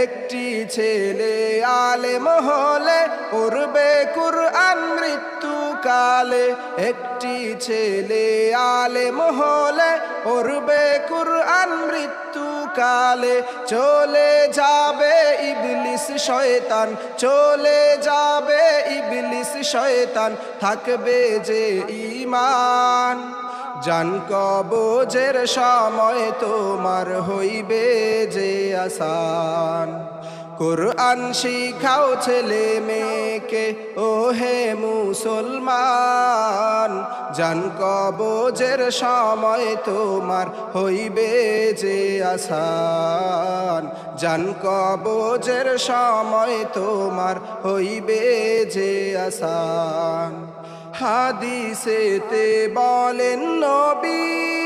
একটি ছেলে আলেম হলে পড়বে কুরআন মৃত্যুকালে। একটি ছেলে আলেম হলে পড়বে কুরআন মৃত্যুকালে। চলে যাবে ইবলিস শয়তান, চলে যাবে ইবলিস শয়তান, থাকবে যে ঈমান। জান কবজের সময় তোমার হইবে যে আসান। কুরআন শিখাও ছেলে মেয়েকে ও হে মুসলমান। জান কবজের সময় তোমার হইবে যে আসান। জান কবজের সময় তোমার হইবে যে আসান। হাদিসেতে বলেন নবী